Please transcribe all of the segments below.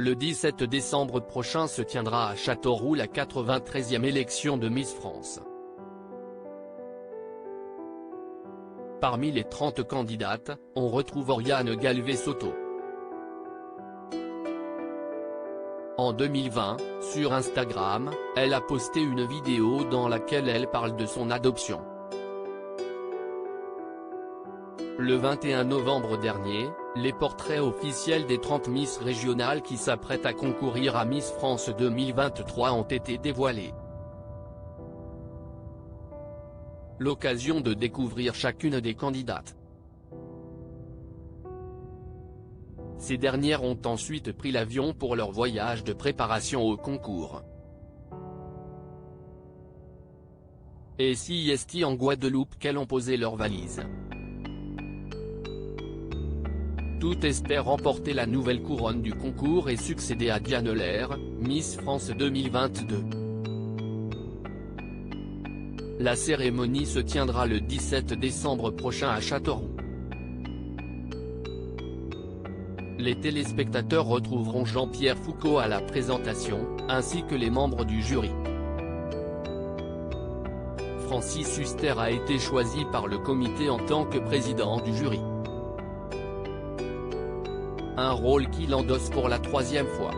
Le 17 décembre prochain se tiendra à Châteauroux la 93e élection de Miss France. Parmi les 30 candidates, on retrouve Oriane Galvez-Soto. En 2020, sur Instagram, elle a posté une vidéo dans laquelle elle parle de son adoption. Le 21 novembre dernier, les portraits officiels des 30 Miss régionales qui s'apprêtent à concourir à Miss France 2023 ont été dévoilés. L'occasion de découvrir chacune des candidates. Ces dernières ont ensuite pris l'avion pour leur voyage de préparation au concours. Et c'est en Guadeloupe qu'elles ont posé leurs valises. Toutes espèrent remporter la nouvelle couronne du concours et succéder à Diane Lair, Miss France 2022. La cérémonie se tiendra le 17 décembre prochain à Châteauroux. Les téléspectateurs retrouveront Jean-Pierre Foucault à la présentation, ainsi que les membres du jury. Francis Huster a été choisi par le comité en tant que président du jury. Un rôle qu'il endosse pour la 3e fois.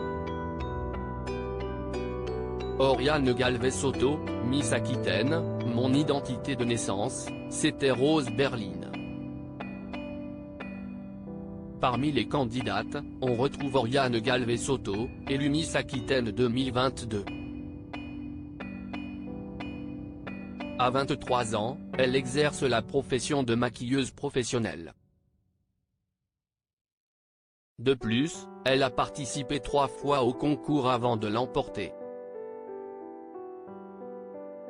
Oriane Galvez-Soto, Miss Aquitaine, mon identité de naissance, c'était Rose Berline. Parmi les candidates, on retrouve Oriane Galvez-Soto, élue Miss Aquitaine 2022. À 23 ans, elle exerce la profession de maquilleuse professionnelle. De plus, elle a participé 3 fois au concours avant de l'emporter.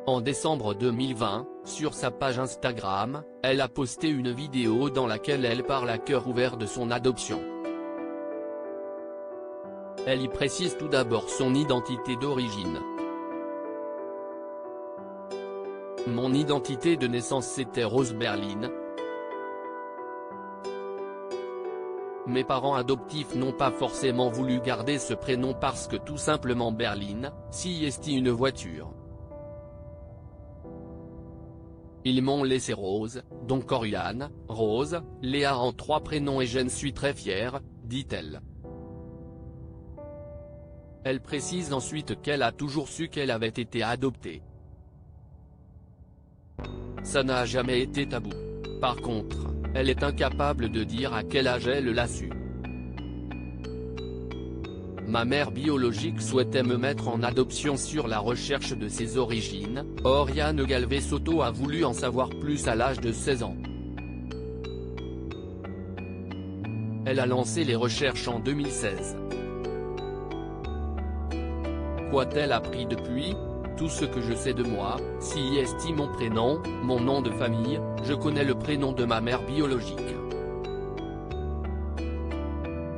En décembre 2020, sur sa page Instagram, elle a posté une vidéo dans laquelle elle parle à cœur ouvert de son adoption. Elle y précise tout d'abord son identité d'origine. Mon identité de naissance c'était Rose Berline. Mes parents adoptifs n'ont pas forcément voulu garder ce prénom parce que tout simplement Berline, c'est une voiture. Ils m'ont laissé Rose, donc Oriane, Rose, Léa en 3 prénoms et je ne suis très fière, dit-elle. Elle précise ensuite qu'elle a toujours su qu'elle avait été adoptée. Ça n'a jamais été tabou. Par contre, elle est incapable de dire à quel âge elle l'a su. Ma mère biologique souhaitait me mettre en adoption sur la recherche de ses origines, Oriane Galvez-Soto a voulu en savoir plus à l'âge de 16 ans. Elle a lancé les recherches en 2016. Qu'a-t-elle appris depuis? Tout ce que je sais de moi, c'est mon prénom, mon nom de famille, je connais le prénom de ma mère biologique.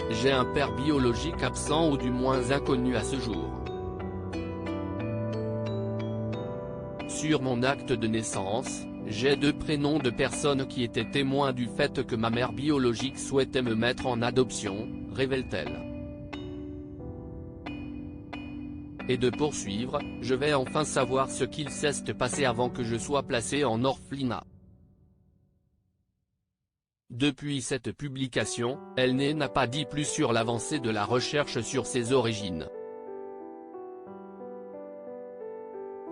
J'ai un père biologique absent ou du moins inconnu à ce jour. Sur mon acte de naissance, j'ai 2 prénoms de personnes qui étaient témoins du fait que ma mère biologique souhaitait me mettre en adoption, révèle-t-elle. Et de poursuivre, je vais enfin savoir ce qu'il s'est passé avant que je sois placé en orphelinat. Depuis cette publication, elle n'a pas dit plus sur l'avancée de la recherche sur ses origines.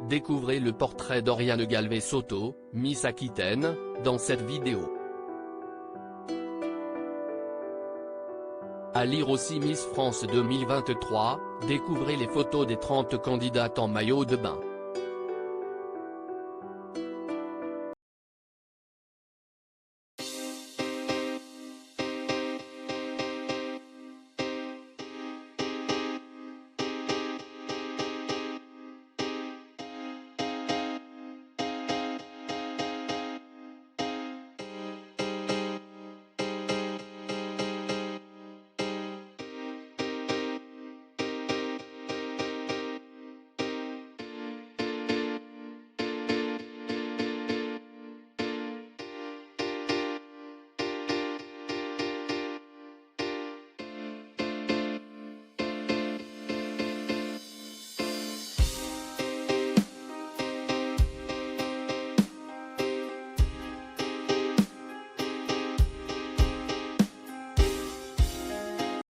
Découvrez le portrait d'Oriane Galvez-Soto, Miss Aquitaine, dans cette vidéo. À lire aussi Miss France 2023, découvrez les photos des 30 candidates en maillot de bain.